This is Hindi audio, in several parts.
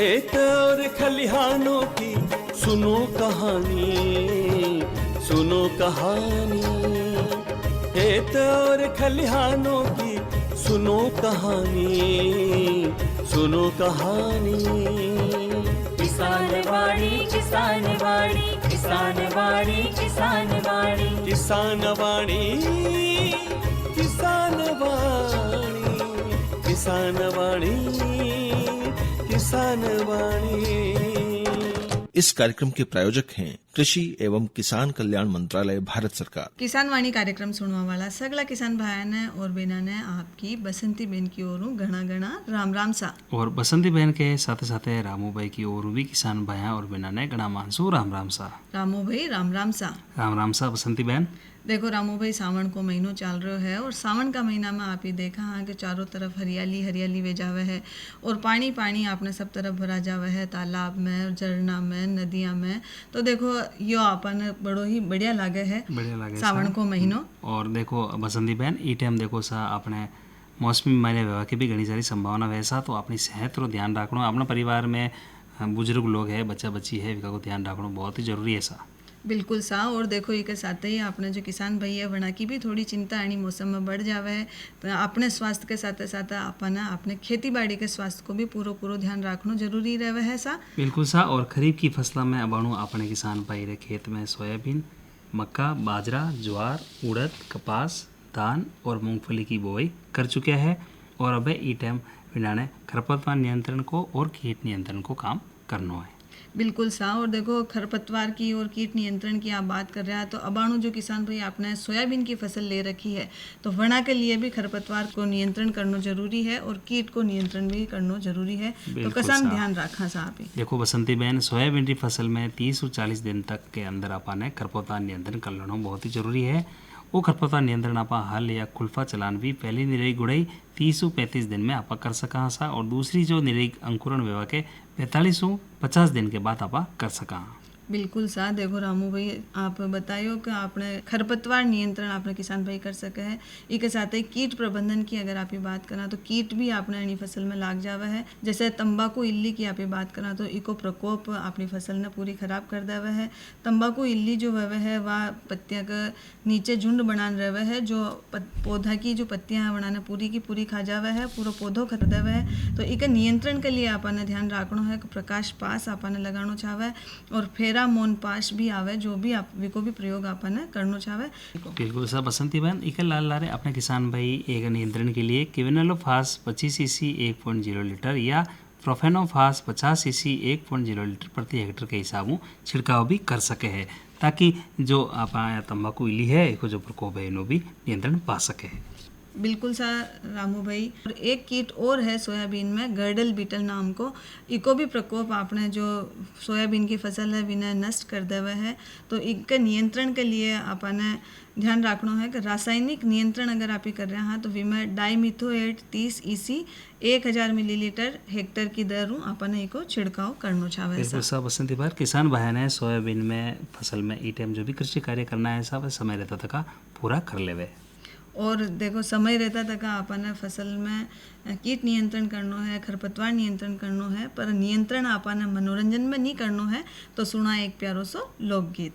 खेत और खलिहानों की सुनो कहानी, सुनो कहानी। खेत और खलिहानों की सुनो कहानी, सुनो कहानी। किसान वाणी, किसान वाणी, किसान वाणी, किसान वाणी, किसान वाणी, किसान वाणी, किसान वाणी, किसान वाणी। इस कार्यक्रम के प्रायोजक हैं कृषि एवं किसान कल्याण मंत्रालय, भारत सरकार। किसान वाणी कार्यक्रम सुनवा वाला सगला किसान भाई ने और बहना ने आपकी बसंती बहन की ओर घना घना राम राम सा। और बसंती बहन के साथ साथ रामू भाई की ओर भी किसान भाई और बहना ने घना मानसू राम राम सा। रामू भाई राम राम सा। राम राम सा बसंती बहन। देखो रामू भाई, सावन को महीनों चल रहा है और सावन का महीना में आप ही देखा है कि चारों तरफ हरियाली हरियाली वे जावे है और पानी पानी आपने सब तरफ भरा जावे है, तालाब में, झरना में, नदियां में। तो देखो यो अपन बड़ो ही बढ़िया लागे है सावन को महीनों। और देखो बसंती बहन, ई टाइम देखो सा अपने मौसमी बीमारी विवाह की भी घनी सारी संभावना वैसा, तो अपनी सेहत रो ध्यान रखना, अपना परिवार में बुजुर्ग लोग है, बच्चा बच्ची है, इनका को ध्यान रखना बहुत ही जरूरी है सा। बिल्कुल सा। और देखो ये के साथ ही आपने जो किसान भाई है वना की भी थोड़ी चिंता आनी मौसम में बढ़ जावे है, तो अपने स्वास्थ्य के साथ साथ अपने खेती बाड़ी के स्वास्थ्य को भी पूरा ध्यान रखना जरूरी रहे है सा। बिल्कुल सा। और खरीफ की फसलों में अबाणु अपने किसान भाई रे खेत में सोयाबीन, मक्का, बाजरा, ज्वार, उड़द, कपास, धान और मूंगफली की बुआई कर चुके हैं। और अब ई टाइम बिना खरपतवार नियंत्रण को और कीट नियंत्रण को काम करना है। बिल्कुल सा। और देखो खरपतवार की और कीट नियंत्रण की आप बात कर रहे हैं, तो अबाणु जो किसान भाई आपने सोयाबीन की फसल ले रखी है, तो वना के लिए भी खरपतवार को नियंत्रण करना जरूरी है और कीट को नियंत्रण भी करना जरूरी है। तो किसान ध्यान रखा साहब। देखो बसंती बहन, सोयाबीन की फसल में 30 और 40 दिन तक के अंदर आपने खरपतवार नियंत्रण कर लेना बहुत ही जरूरी है। वो खरपतवार नियंत्रण आप हल या खुल्फा चलान भी पहली निराई गुड़ाई 30 और 35 दिन में आप कर सका सा, और दूसरी जो निराई अंकुरण विवाह के 45 और 50 दिन के बाद आप कर सका। बिल्कुल सा। देखो रामू भाई, आप बताइयो कि आपने खरपतवार नियंत्रण आपने किसान भाई कर सके है। इसके साथ ही कीट प्रबंधन की अगर आप बात करा तो कीट भी आपने अपनी फसल में लाग जावे है। जैसे तंबाकू इल्ली की आप बात करा तो इको प्रकोप अपनी फसल ने पूरी खराब कर देवे है। तंबाकू इल्ली जो वह है वह पत्तियां के नीचे झुंड बनान रहे है, जो पौधा की जो पत्तियां है बनाने पूरी की पूरी खा जावे है, पूरा पौधो खा देवे है। तो इके नियंत्रण के लिए आपने ध्यान रखना है कि प्रकाश पास आपने लगाना चाहे और फेरामोन पास भी आवे, जो भी आप को भी प्रयोग आपने करना चाहे। बिल्कुल सर बसंती बहन, इके लाल लारे अपने किसान भाई एक नियंत्रण के लिए क्विनोलोफास 25 सीसी 1.0 लीटर या प्रोफेनोफास 50 सीसी 1.0 लीटर प्रति हेक्टेयर के हिसाब छिड़काव भी कर सके है, ताकि जो आप तंबाकू इली है इसको जो प्रकोप है इन्हों भी नियंत्रण पा सके है। बिल्कुल सा रामू भाई। और एक कीट और है सोयाबीन में, गर्डल बीटल नाम को। इको भी प्रकोप आपने जो सोयाबीन की फसल है विनय नष्ट कर देवे है। तो इनके नियंत्रण के लिए आपने ध्यान रखना है कि रासायनिक नियंत्रण अगर आप ही कर रहे हैं तो विमे डाइमिथोएट 30 EC 1000 मिलीलीटर हेक्टेयर की दर आपने इको छिड़काव करना चाहे। बिल्कुल सा बसंती बार, किसान भाई ने सोयाबीन में फसल में ई टाइम जो भी कृषि कार्य करना है सब समय रहता था पूरा कर लेवे। और देखो समय रहता तक आपने फसल में कीट नियंत्रण करना है, खरपतवार नियंत्रण करना है, पर नियंत्रण आपने मनोरंजन में नहीं करना है। तो सुना एक प्यारो सो लोकगीत।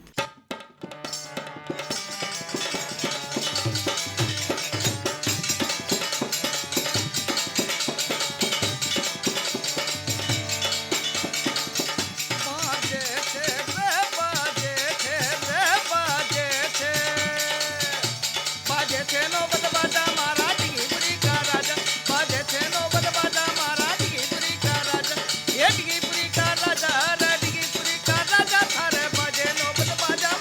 राजा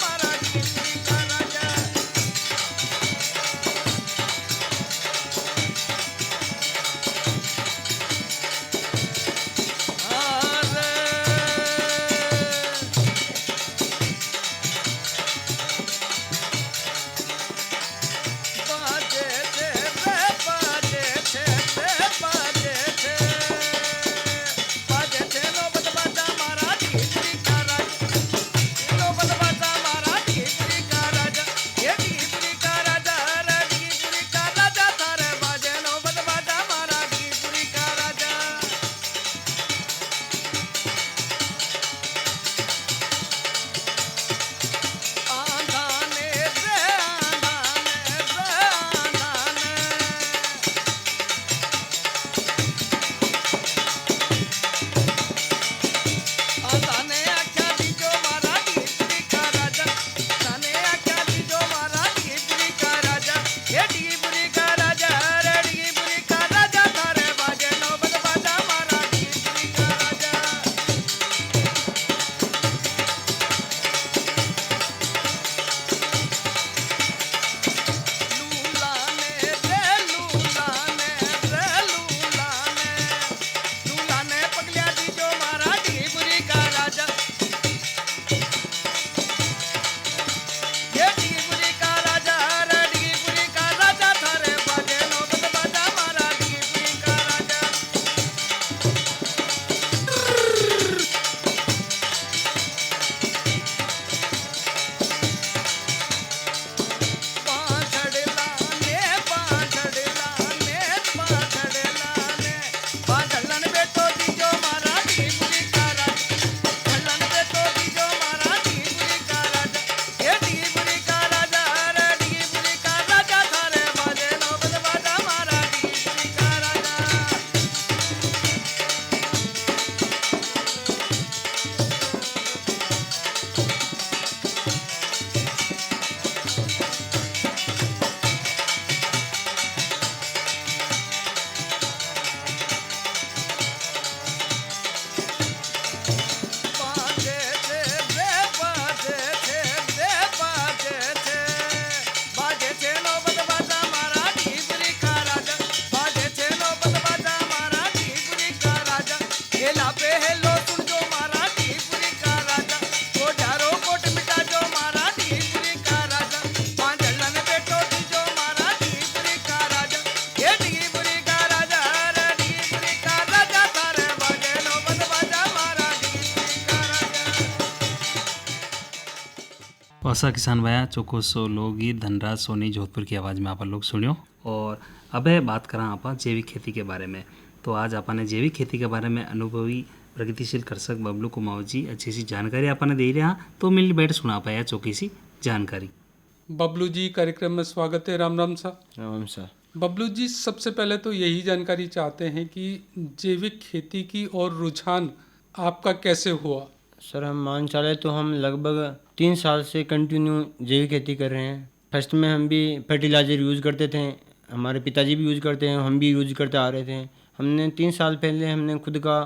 आशा किसान भाया चोको सो लोकगीत धनराज सोनी जोधपुर की आवाज़ में आप लोग सुनियो। और अब बात करा आप जैविक खेती के बारे में। तो आज आपने जैविक खेती के बारे में अनुभवी प्रगतिशील कृषक बबलू कुमाव जी अच्छी सी जानकारी आपने दे रहा, तो मिल बैठ सुना पाया चौकी सी जानकारी। बबलू जी, कार्यक्रम में स्वागत है। राम राम सा। राम सर। बबलू जी, सबसे पहले तो यही जानकारी चाहते हैं कि जैविक खेती की और रुझान आपका कैसे हुआ। सर हम मान चले तो हम लगभग 3 साल से कंटिन्यू जैविक खेती कर रहे हैं। फर्स्ट में हम भी फर्टिलाइज़र यूज़ करते थे, हमारे पिताजी भी यूज़ करते हैं, हम भी यूज़ करते आ रहे थे। हमने 3 साल पहले हमने खुद का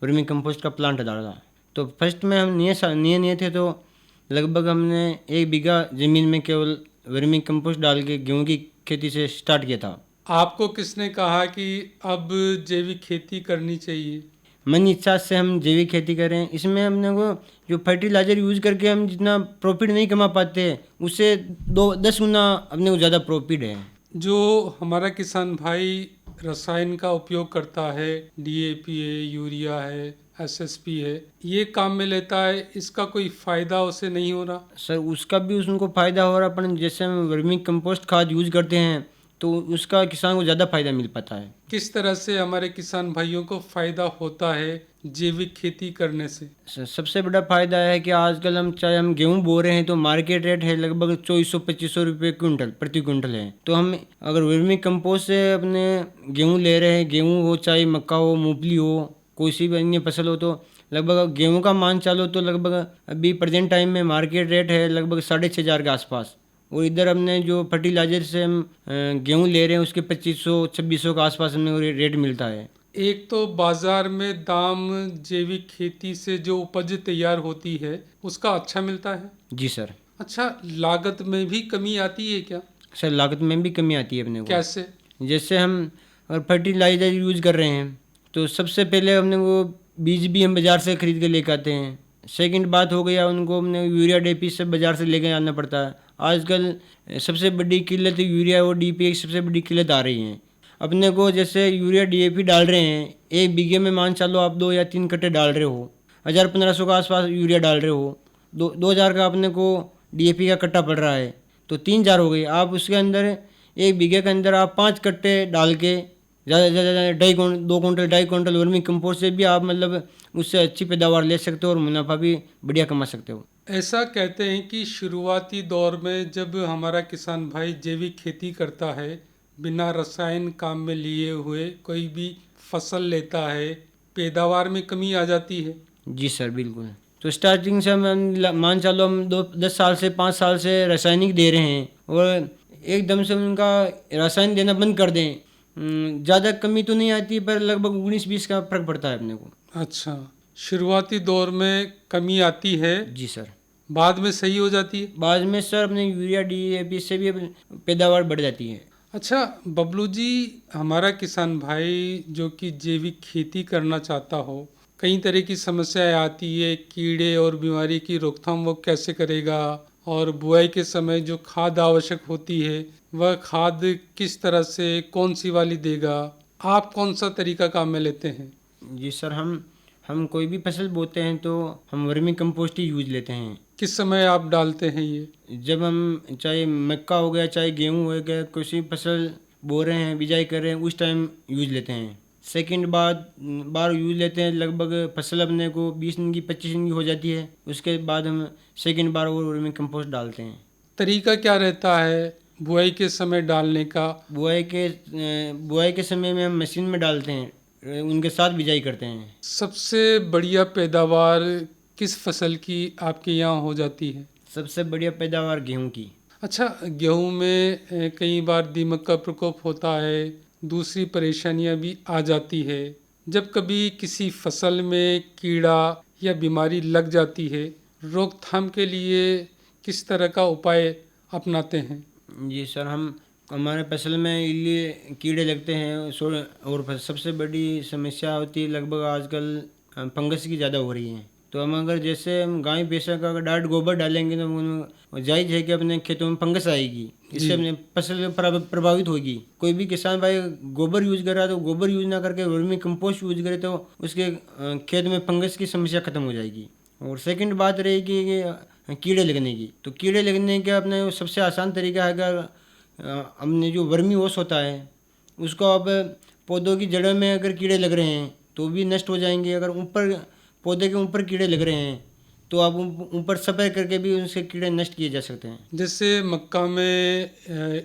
वर्मी कंपोस्ट का प्लांट डाला। तो फर्स्ट में हम नए थे, तो लगभग हमने 1 बीघा ज़मीन में केवल वर्मी कंपोस्ट डाल के गेहूँ की खेती से स्टार्ट किया था। आपको किसने कहा कि अब जैविक खेती करनी चाहिए? मन इच्छा से हम जैविक खेती करें। इसमें हमने को जो फर्टिलाइज़र यूज़ करके हम जितना प्रॉफिट नहीं कमा पाते, उससे 10 गुना अपने को ज़्यादा प्रॉफिट है। जो हमारा किसान भाई रसायन का उपयोग करता है, DAP है, यूरिया है, SSP है, ये काम में लेता है, इसका कोई फ़ायदा उसे नहीं हो रहा? सर उसका भी उनको फ़ायदा हो रहा, पर जैसे हम वर्मी कंपोस्ट खाद यूज़ करते हैं तो उसका किसान को ज़्यादा फ़ायदा मिल पाता है। किस तरह से हमारे किसान भाइयों को फ़ायदा होता है जैविक खेती करने से? सबसे बड़ा फ़ायदा है कि आजकल हम गेहूँ बो रहे हैं तो मार्केट रेट है लगभग 2400-2500 रुपये क्विंटल प्रति क्विंटल है। तो हम अगर वर्मी कंपोस्ट से अपने गेहूँ ले रहे हैं, गेहूँ हो चाहे मक्का हो, मूंगफली हो, कोई सी भी अन्य फसल हो, तो लगभग गेहूँ का मान चालो तो लगभग अभी प्रेजेंट टाइम में मार्केट रेट है लगभग 6500 के आसपास। और इधर हमने जो फर्टिलाइज़र से हम गेहूँ ले रहे हैं उसके 2500-2600 के आसपास हमें रेट मिलता है। एक तो बाजार में दाम जैविक खेती से जो उपज तैयार होती है उसका अच्छा मिलता है। जी सर। अच्छा, लागत में भी कमी आती है क्या? सर लागत में भी कमी आती है अपने को। कैसे? जैसे हम अगर फर्टिलाइज़र यूज़ कर रहे हैं तो सबसे पहले हमने वो बीज भी हम बाज़ार से खरीद के लेकर आते हैं। सेकंड बात हो गया, उनको हमने यूरिया DAP सब बाज़ार से लेके आना पड़ता है। आजकल सबसे बड़ी किल्लत यूरिया और DAP की सबसे बड़ी किल्लत आ रही है अपने को। जैसे यूरिया DAP डाल रहे हैं, 1 बीघे में मान चलो आप 2 या 3 कट्टे डाल रहे हो, 1500 का आसपास यूरिया डाल रहे हो, 2000 का अपने को DAP का कट्टा पड़ रहा है, तो 3000 हो गई। आप उसके अंदर 1 बीघे के अंदर आप 5 कट्टे डाल के ज़्यादा से ज़्यादा 2 कुंटल 2.5 कुंटल वर्मी कंपोस्ट से भी आप मतलब उससे अच्छी पैदावार ले सकते हो और मुनाफा भी बढ़िया कमा सकते हो। ऐसा कहते हैं कि शुरुआती दौर में जब हमारा किसान भाई जैविक खेती करता है, बिना रसायन काम में लिए हुए कोई भी फसल लेता है, पैदावार में कमी आ जाती है। जी सर बिल्कुल। तो स्टार्टिंग से हम मान चलो हम 10 साल से 5 साल से रासायनिक दे रहे हैं और एकदम से उनका रासायन देना बंद कर दें, ज़्यादा कमी तो नहीं आती पर लगभग 19-20 का फर्क पड़ता है अपने को। अच्छा, शुरुआती दौर में कमी आती है। जी सर। बाद में सही हो जाती है? बाद में सर अपने यूरिया DAP से भी पैदावार बढ़ जाती है। अच्छा बबलू जी, हमारा किसान भाई जो कि जैविक खेती करना चाहता हो, कई तरह की समस्याएं आती है, कीड़े और बीमारी की रोकथाम वो कैसे करेगा, और बुआई के समय जो खाद आवश्यक होती है वह खाद किस तरह से कौन सी वाली देगा, आप कौन सा तरीका काम में लेते हैं? जी सर, हम कोई भी फसल बोते हैं तो हम वर्मी कंपोस्ट ही यूज लेते हैं। किस समय आप डालते हैं ये? जब हम चाहे मक्का हो गया चाहे गेहूँ हो गया, कोई फसल बो रहे हैं बिजाई कर रहे हैं उस टाइम यूज लेते हैं। सेकंड बार यूज लेते हैं लगभग फसल अपने को 20 दिन की 25 दिन की हो जाती है, उसके बाद हम सेकंड बार वो वर्मी कंपोस्ट डालते हैं। तरीका क्या रहता है बुआई के समय डालने का? बुआई के समय में हम मशीन में डालते हैं, उनके साथ बिजाई करते हैं। सबसे बढ़िया पैदावार किस फसल की आपके यहाँ हो जाती है? सबसे बढ़िया पैदावार गेहूं की। अच्छा, गेहूं में कई बार दीमक का प्रकोप होता है, दूसरी परेशानियां भी आ जाती है। जब कभी किसी फसल में कीड़ा या बीमारी लग जाती है, रोकथाम के लिए किस तरह का उपाय अपनाते हैं? जी सर, हमारे फसल में इल्ली कीड़े लगते हैं और सबसे बड़ी समस्या होती है लगभग आजकल फंगस की ज़्यादा हो रही है। तो हम अगर जैसे हम गाय भैंसा का डाट गोबर डालेंगे तो जायज़ है कि अपने खेतों में फंगस आएगी, इससे अपने फसल प्रभावित होगी। कोई भी किसान भाई गोबर यूज कर रहा है तो गोबर यूज ना करके वर्मी कंपोस्ट यूज करे तो उसके खेत में फंगस की समस्या खत्म हो जाएगी। और सेकंड बात रहेगी कि कीड़े लगने की। तो कीड़े लगने का अपने वो सबसे आसान तरीका है कि हमने जो वर्मी वॉश होता है उसको अब पौधों की जड़ों में अगर कीड़े लग रहे हैं तो भी नष्ट हो जाएंगे। अगर ऊपर पौधे के ऊपर कीड़े लग रहे हैं तो आप ऊपर स्प्रे करके भी उनसे कीड़े नष्ट किए जा सकते हैं। जैसे मक्का में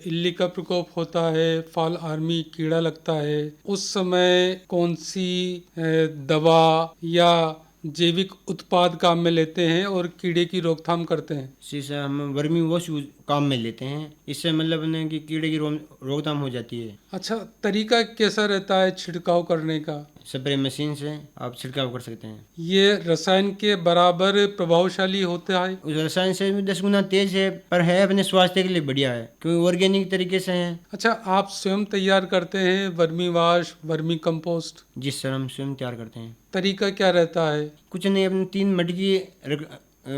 इल्ली का प्रकोप होता है, फॉल आर्मी कीड़ा लगता है, उस समय कौन सी दवा या जैविक उत्पाद काम में लेते हैं और कीड़े की रोकथाम करते हैं? इसी से हम वर्मी वॉश काम में लेते हैं, इससे मतलब ना कि कीड़े की रोकथाम हो जाती है। अच्छा, तरीका कैसा रहता है छिड़काव करने का? स्प्रे मशीन से आप छिड़काव कर सकते हैं। ये रसायन के बराबर प्रभावशाली होता है? उस रसायन से भी 10 गुना तेज है, पर है अपने स्वास्थ्य के लिए बढ़िया है क्योंकि ऑर्गेनिक तरीके से है। अच्छा, आप स्वयं तैयार करते हैं वर्मी वाश, वर्मी कंपोस्ट? जिस सर हम स्वयं तैयार करते हैं। तरीका क्या रहता है? कुछ नहीं, अपने 3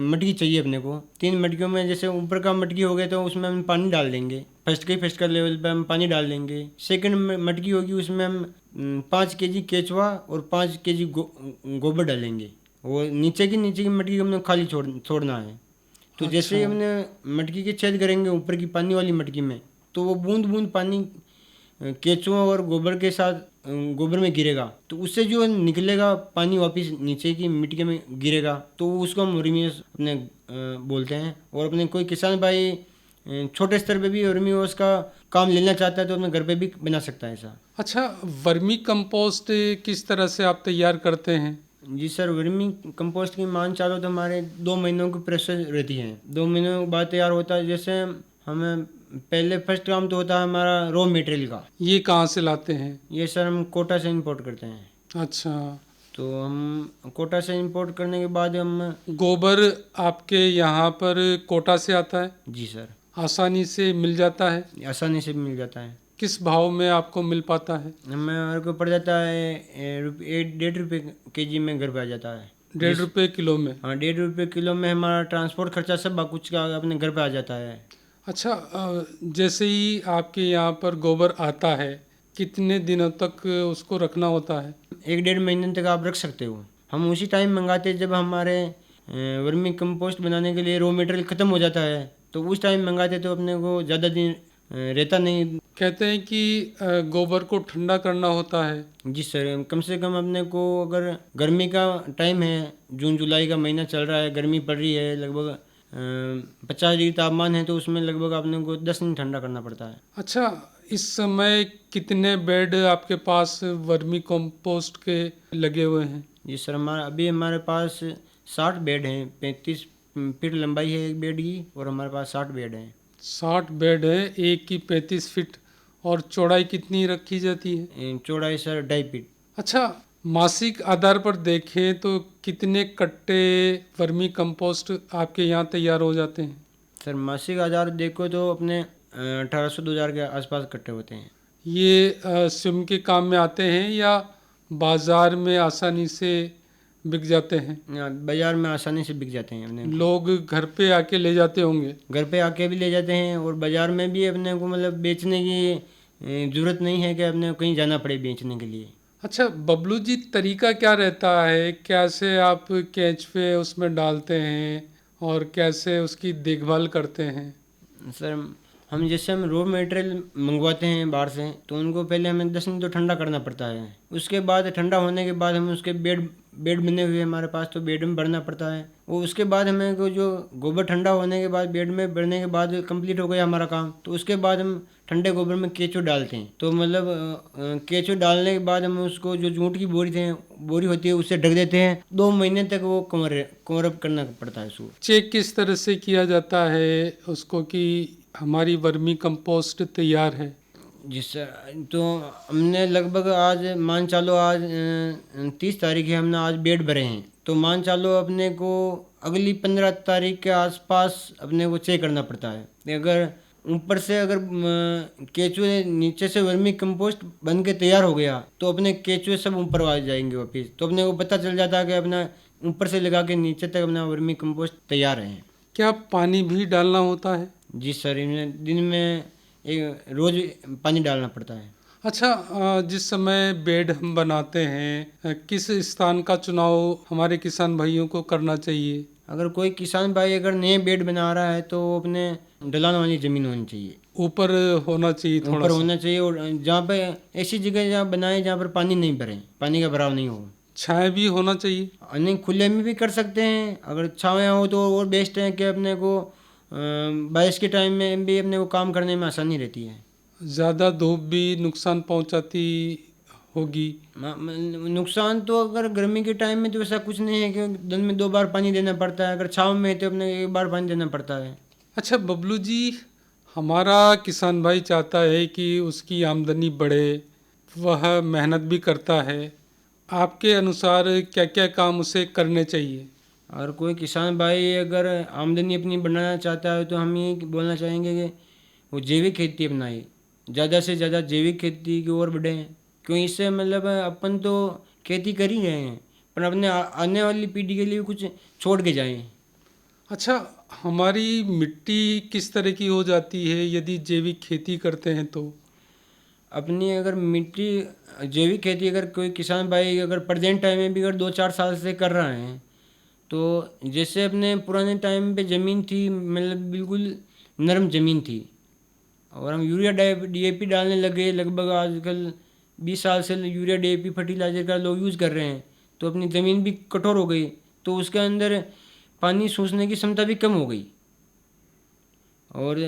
मटकी चाहिए अपने को। 3 मटकियों में जैसे ऊपर का मटकी हो गया तो उसमें हम पानी डाल देंगे, फर्स्ट का लेवल पे हम पानी डाल देंगे। सेकंड मटकी होगी उसमें हम 5 केजी केचुआ और 5 केजी गोबर डालेंगे। वो नीचे की मटकी को हमने खाली छोड़ना है। तो जैसे ही हमने मटकी के छेद करेंगे ऊपर की पानी वाली मटकी में, तो वो बूंद बूंद पानी केचुआ और गोबर के साथ गोबर में गिरेगा, तो उससे जो निकलेगा पानी वापस नीचे की मिट्टी में गिरेगा, तो उसको हम वर्मी अपने बोलते हैं। और अपने कोई किसान भाई छोटे स्तर पे भी वर्मी का काम लेना चाहता है तो अपने घर पे भी बना सकता है ऐसा। अच्छा, वर्मी कंपोस्ट किस तरह से आप तैयार करते हैं? जी सर, वर्मी कंपोस्ट की मान चालो तो हमारे 2 महीनों की प्रोसेस रहती है। 2 महीनों के बाद तैयार होता है। जैसे हमें पहले फर्स्ट काम तो होता है हमारा रॉ मटेरियल का। ये कहाँ से लाते हैं? ये सर हम कोटा से इंपोर्ट करते हैं। अच्छा, तो हम कोटा से इंपोर्ट करने के बाद हम गोबर आपके यहाँ पर कोटा से आता है? जी सर, आसानी से मिल जाता है? आसानी से मिल जाता है। किस भाव में आपको मिल पाता है? हमें को पड़ जाता है 1.5 रुपये केजी में घर पे आ जाता है। 1.5 रुपये किलो में? हाँ, 1.5 रुपये किलो में हमारा ट्रांसपोर्ट खर्चा सब कुछ का अपने घर पे आ जाता है। अच्छा, जैसे ही आपके यहाँ पर गोबर आता है, कितने दिनों तक उसको रखना होता है? 1-1.5 महीने तक आप रख सकते हो। हम उसी टाइम मंगाते हैं जब हमारे वर्मी कंपोस्ट बनाने के लिए रॉ मटेरियल ख़त्म हो जाता है, तो उस टाइम मंगाते तो अपने को ज़्यादा दिन रहता नहीं। कहते हैं कि गोबर को ठंडा करना होता है। जी सर, कम से कम अपने को अगर गर्मी का टाइम है, जून जुलाई का महीना चल रहा है, गर्मी पड़ रही है, लगभग 50 डिग्री तापमान है, तो उसमें लगभग अपने को 10 दिन ठंडा करना पड़ता है। अच्छा, इस समय कितने बेड आपके पास वर्मी कंपोस्ट के लगे हुए हैं? जी सर, हमारे पास 60 बेड हैं। 35 फीट लंबाई है एक बेड की और हमारे पास 60 बेड हैं। 60 बेड है, एक की 35 फीट। और चौड़ाई कितनी रखी जाती है? चौड़ाई सर 2.5 फीट। अच्छा, मासिक आधार पर देखें तो कितने कट्टे वर्मी कंपोस्ट आपके यहाँ तैयार हो जाते हैं? सर, मासिक आधार देखो तो अपने 1800-2000 के आसपास कट्टे होते हैं। ये स्वयं के काम में आते हैं या बाजार में आसानी से बिक जाते हैं? बाजार में आसानी से बिक जाते हैं। अपने लोग घर पे आके ले जाते होंगे? घर पे आके भी ले जाते हैं और बाजार में भी अपने को मतलब बेचने की ज़रूरत नहीं है कि अपने को कहीं जाना पड़े बेचने के लिए। अच्छा बबलू जी, तरीका क्या रहता है? कैसे आप केंचुए उसमें डालते हैं और कैसे उसकी देखभाल करते हैं? सर, हम जैसे हम रॉ मटेरियल मंगवाते हैं बाहर से, तो उनको पहले हमें 10 दिन तो ठंडा करना पड़ता है। उसके बाद ठंडा होने के बाद हम उसके बेड बने हुए हमारे पास, तो बेड में भरना पड़ता है। और उसके बाद हमें को जो गोबर ठंडा होने के बाद बेड में भरने के बाद कंप्लीट हो गया हमारा काम, तो उसके बाद हम ठंडे गोबर में केचुआ डालते हैं। तो मतलब केचुआ डालने के बाद हम उसको जो जूट की बोरी होती है उससे ढक देते हैं। 2 महीने तक वो कवर अप करना पड़ता है उसको। चेक किस तरह से किया जाता है उसको कि हमारी वर्मी कंपोस्ट तैयार है? जी सर, तो हमने लगभग आज मान चालो आज 30 तारीख है, हमने आज बेड भरे हैं, तो मान चालो अपने को अगली 15 तारीख के आसपास अपने को चेक करना पड़ता है। अगर ऊपर से अगर केचुए नीचे से वर्मी कंपोस्ट बन के तैयार हो गया तो अपने केचुए सब ऊपर आ जाएंगे वापिस, तो अपने को पता चल जाता है कि अपना ऊपर से लगा के नीचे तक अपना वर्मी कंपोस्ट तैयार है। क्या पानी भी डालना होता है? जी सर, इन्हें दिन में रोज पानी डालना पड़ता है। अच्छा, जिस समय बेड हम बनाते हैं किस स्थान का चुनाव हमारे किसान भाइयों को करना चाहिए? अगर कोई किसान भाई अगर नए बेड बना रहा है तो अपने ढलान वाली ज़मीन होनी चाहिए, ऊपर होना चाहिए थोड़ा ऊपर सा। होना चाहिए, और जहाँ पे ऐसी जगह जहाँ बनाए जहाँ पर पानी नहीं भरे, पानी का भराव नहीं हो। छाया भी होना चाहिए। नहीं, खुले में भी कर सकते हैं, अगर छाया हो तो और बेस्ट है कि अपने को बारिश के टाइम में भी अपने को काम करने में आसानी रहती है। ज़्यादा धूप भी नुकसान पहुंचाती होगी। नुकसान तो अगर गर्मी के टाइम में तो ऐसा कुछ नहीं है कि दिन में 2 बार पानी देना पड़ता है, अगर छाँव में है तो अपने 1 बार पानी देना पड़ता है। अच्छा बबलू जी, हमारा किसान भाई चाहता है कि उसकी आमदनी बढ़े, वह मेहनत भी करता है, आपके अनुसार क्या क्या काम उसे करने चाहिए? और कोई किसान भाई अगर आमदनी अपनी बढ़ाना चाहता है तो हम ये बोलना चाहेंगे कि वो जैविक खेती अपनाए, ज़्यादा से ज़्यादा जैविक खेती की ओर बढ़ें, क्योंकि इससे मतलब अपन तो खेती कर ही रहे हैं पर अपने आने वाली पीढ़ी के लिए कुछ छोड़ के जाएं। अच्छा, हमारी मिट्टी किस तरह की हो जाती है यदि जैविक खेती करते हैं तो? अपनी अगर मिट्टी जैविक खेती अगर कोई किसान भाई अगर प्रेजेंट टाइम में भी अगर 2-4 साल से कर रहे हैं तो जैसे अपने पुराने टाइम पे ज़मीन थी, मतलब बिल्कुल नरम ज़मीन थी, और हम यूरिया DAP डालने लगे, लगभग आजकल 20 साल से यूरिया DAP फर्टिलाइजर का लोग यूज़ कर रहे हैं, तो अपनी ज़मीन भी कठोर हो गई, तो उसके अंदर पानी सोखने की क्षमता भी कम हो गई। और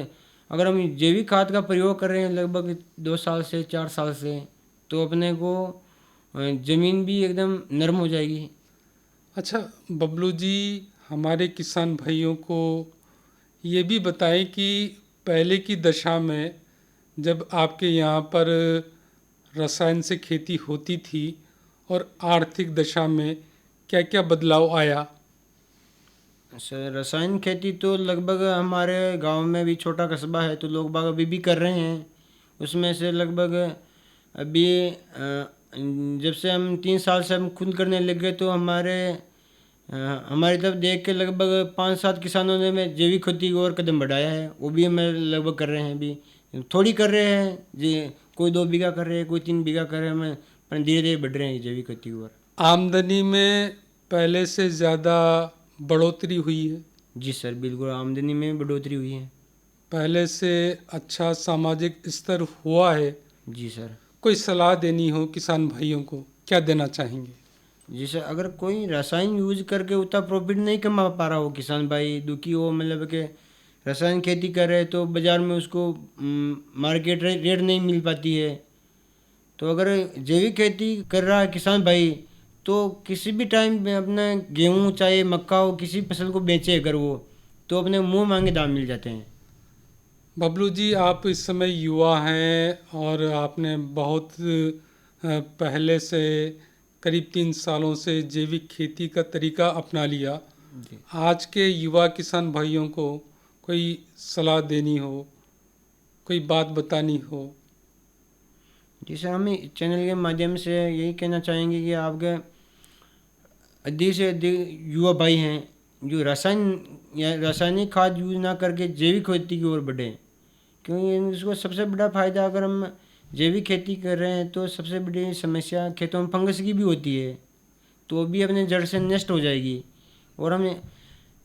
अगर हम जैविक खाद का प्रयोग कर रहे हैं लगभग 2 साल से 4 साल से, तो अपने को ज़मीन भी एकदम नरम हो जाएगी। अच्छा बबलू जी, हमारे किसान भाइयों को ये भी बताएं कि पहले की दशा में जब आपके यहाँ पर रसायन से खेती होती थी और आर्थिक दशा में क्या क्या बदलाव आया? सर, रसायन खेती तो लगभग हमारे गांव में भी छोटा कस्बा है तो लोग बाग अभी भी कर रहे हैं। उसमें से लगभग अभी जब से हम 3 साल से हम खुद करने लग गए तो हमारी तरफ देख के लगभग 5-7 किसानों ने में जैविक खेती की ओर कदम बढ़ाया है। वो भी हम लगभग कर रहे हैं, अभी थोड़ी कर रहे हैं जी, कोई 2 बीघा कर रहे हैं, कोई 3 बीघा कर रहे हैं, मैं पर धीरे धीरे बढ़ रहे हैं जैविक खेती की ओर। आमदनी में पहले से ज़्यादा बढ़ोतरी हुई है? जी सर, बिल्कुल आमदनी में बढ़ोतरी हुई है। पहले से अच्छा सामाजिक स्तर हुआ है? जी सर। कोई सलाह देनी हो किसान भाइयों को, क्या देना चाहेंगे? जी सर, अगर कोई रसायन यूज करके उतना प्रॉफिट नहीं कमा पा रहा हो किसान भाई, दुखी हो, मतलब कि रसायन खेती कर रहे तो बाज़ार में उसको मार्केट रेट नहीं मिल पाती है, तो अगर जैविक खेती कर रहा है किसान भाई तो किसी भी टाइम में अपना गेहूँ चाहे मक्का हो, किसी फसल को बेचे अगर वो, तो अपने मुंह मांगे दाम मिल जाते हैं। बबलू जी, आप इस समय युवा हैं और आपने बहुत पहले से करीब 3 सालों से जैविक खेती का तरीका अपना लिया। आज के युवा किसान भाइयों को कोई सलाह देनी हो, कोई बात बतानी हो? जी सर, हम चैनल के माध्यम से यही कहना चाहेंगे कि आपके अधिक से अधिक युवा भाई हैं जो रासायनिक खाद यूज ना करके जैविक खेती की ओर बढ़ें, क्योंकि इसको सबसे बड़ा फ़ायदा, अगर हम जैविक खेती कर रहे हैं तो सबसे बड़ी समस्या खेतों में फंगस की भी होती है, तो वो भी अपने जड़ से नष्ट हो जाएगी। और हम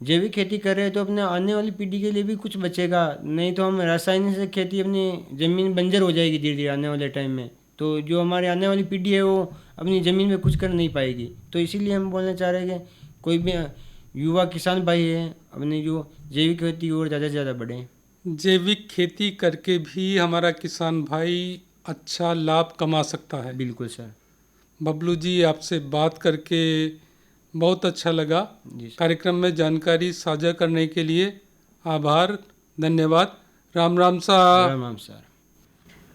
जैविक खेती कर रहे हैं तो अपने आने वाली पीढ़ी के लिए भी कुछ बचेगा, नहीं तो हम रासायनिक से खेती अपनी ज़मीन बंजर हो जाएगी धीरे धीरे आने वाले टाइम में, तो जो हमारे आने वाली पीढ़ी है वो अपनी ज़मीन में कुछ कर नहीं पाएगी। तो इसीलिए हम बोलना चाह रहे हैं कि कोई भी युवा किसान भाई है अपने जो जैविक खेती और ज़्यादा से ज़्यादा बढ़ें। जैविक खेती करके भी हमारा किसान भाई अच्छा लाभ कमा सकता है। बिल्कुल सर। बबलू जी, आपसे बात करके बहुत अच्छा लगा। कार्यक्रम में जानकारी साझा करने के लिए आभार, धन्यवाद। राम राम साहब। राम राम सर।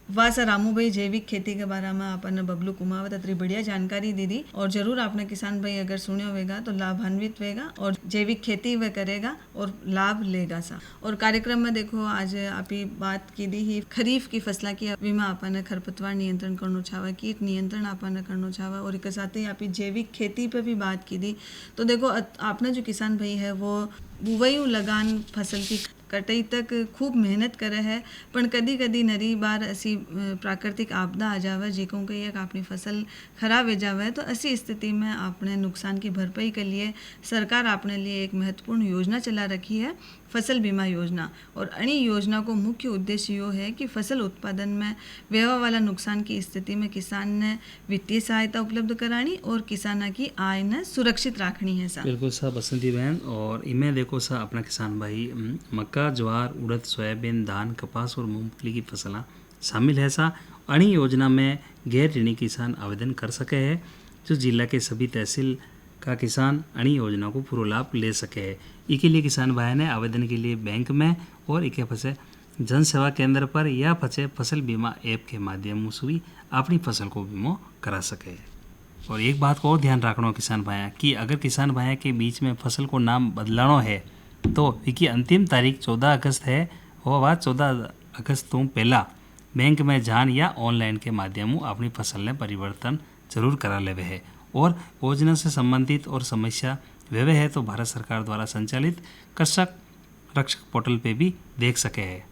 वाह सर, रामू भाई जैविक खेती के बारे में आपने बबलू कुमावत इतनी बढ़िया जानकारी दी दी, और जरूर आपने किसान भाई अगर सुने होगा तो लाभान्वित होगा और जैविक खेती वह करेगा और लाभ लेगा सा। और कार्यक्रम में देखो आज आप ही बात की दी ही खरीफ की फसलों की विमा आपने खरपतवार नियंत्रण करना चाहवा, कीट नियंत्रण आपने करना चाहवा, और एक साथ ही आप जैविक खेती पे भी बात की दी। तो देखो आपने जो किसान भाई है वो बुवाई लगान फसल की कटाई तक खूब मेहनत करे है, पण कदी कदी नरी बार असी प्राकृतिक आपदा आ जावे जेको कही कि अपनी फसल खराब हो जावे, तो ऐसी स्थिति में आपने नुकसान की भरपाई के लिए सरकार आपने लिए एक महत्वपूर्ण योजना चला रखी है, फसल बीमा योजना। और अणी योजना को मुख्य उद्देश्य यो है कि फसल उत्पादन में व्यवहार वाला नुकसान की स्थिति में किसान ने वित्तीय सहायता उपलब्ध करानी और किसाना की आय ने सुरक्षित रखनी है सा। बिल्कुल सा बसंती बहन। और इनमें देखो सा अपना किसान भाई मक्का, ज्वार, उड़द, सोयाबीन, धान, कपास और मूंगफली की फसलें शामिल है सा। अणी योजना में गैर ऋणी किसान आवेदन कर सके है, जो जिला के सभी तहसील का किसान अणी योजना को पूरा लाभ ले सके है। इसके लिए किसान भाई ने आवेदन के लिए बैंक में और इके फंसे जन सेवा केंद्र पर या फंसे फसल बीमा ऐप के माध्यम से भी अपनी फसल को बीमा करा सके। और एक बात को और ध्यान रखना किसान भाई कि अगर किसान भाई के बीच में फसल को नाम बदलाना है तो इसकी अंतिम तारीख 14 अगस्त है, और वह 14 अगस्त तो पहला बैंक में जान या ऑनलाइन के माध्यम अपनी फसल में परिवर्तन जरूर करा लेवे है। और योजना से संबंधित और समस्या वेवे है तो भारत सरकार द्वारा संचालित कृषक रक्षक पोर्टल पे भी देख सके है।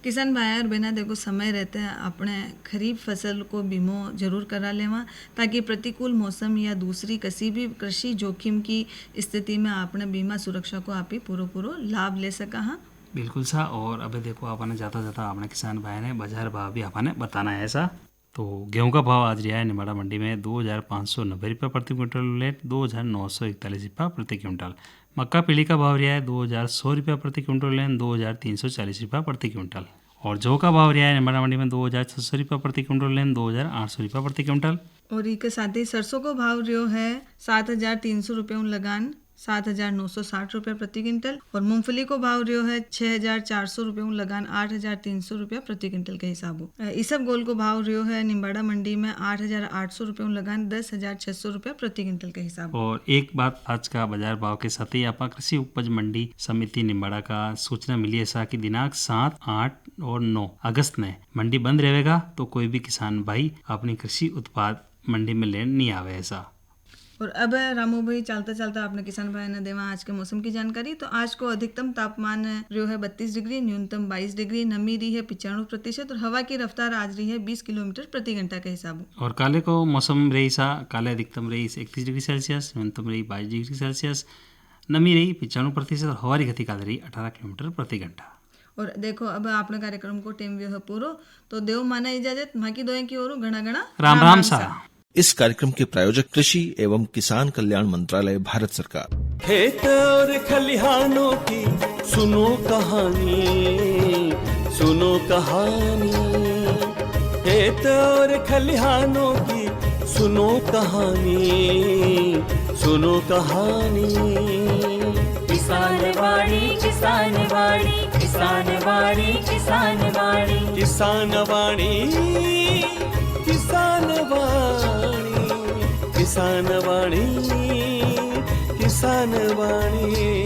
किसान भाई और बहना देखो समय रहते हैं अपने खरीफ फसल को बीमो जरूर करा लेवा, ताकि प्रतिकूल मौसम या दूसरी किसी भी कृषि जोखिम की स्थिति में आपने बीमा सुरक्षा को आप ही पूरो लाभ ले सका। हाँ बिल्कुल सा। और अभी देखो आपने जाता अपने किसान भाई ने बाजार भाव भी आपने बताना है ऐसा। तो गेहूं का भाव आज रिया है निमाड़ा मंडी में 2590 रुपये प्रति क्विंटल लेट 2941 रुपये प्रति क्विंटल। मक्का पीली का भाव रिया है 2100 रुपये प्रति क्विंटल लेन 2340 रुपये प्रति क्विंटल। और जौ का भाव रिया है निमाड़ा मंडी में 2600 रुपये प्रति क्विंटल लेन 2800 रुपये प्रति क्विंटल। और इसके साथ ही सरसों को भाव रियो है 7300 रुपये लगान 7960 रुपये प्रति क्विंटल। और मूंगफली को भाव रियो है 6400 रुपये लगान 8300 रुपये प्रति क्विंटल के हिसाब। इसब गोल को भाव रियो है निम्बाड़ा मंडी में 8800 रुपये लगान 10600 रुपये प्रति क्विंटल के हिसाब। और एक बात आज का बाजार भाव के साथ ही आप कृषि उपज मंडी समिति निम्बाड़ा का सूचना मिली ऐसा कि दिनांक 7, 8 और 9 अगस्त में मंडी बंद रहेगा, तो कोई भी किसान भाई अपनी कृषि उत्पाद मंडी में लेने नहीं आवे ऐसा। और अब रामू भाई चलता आपने किसान भाई ने देवा आज के मौसम की जानकारी। तो आज को अधिकतम तापमान रही है 32 डिग्री, न्यूनतम 22 डिग्री, नमी रही है 95% और हवा की रफ्तार आज रही है 20 किलोमीटर प्रति घंटा के हिसाब। और काले को मौसम रही सा काले अधिकतम रही 31 डिग्री सेल्सियस, न्यूनतम रही 22 डिग्री सेल्सियस, नमी रही 95% और हवा की गति काले रही 18 किलोमीटर प्रति घंटा। और देखो अब आपने कार्यक्रम को टेम व्यो है पूरो, तो देव माना इजाजत माकी दोए की ओर घना घना राम राम सा। इस कार्यक्रम के प्रायोजक कृषि एवं किसान कल्याण मंत्रालय, भारत सरकार। खेत और खलिहानों की सुनो कहानी, सुनो कहानी। खेत और खलिहानों की सुनो कहानी, सुनो कहानी। किसान वाणी, किसान वाणी, किसान वाणी, किसान वाणी, किसान वाणी, किसान वाणी, किसान वाणी, किसान वाणी।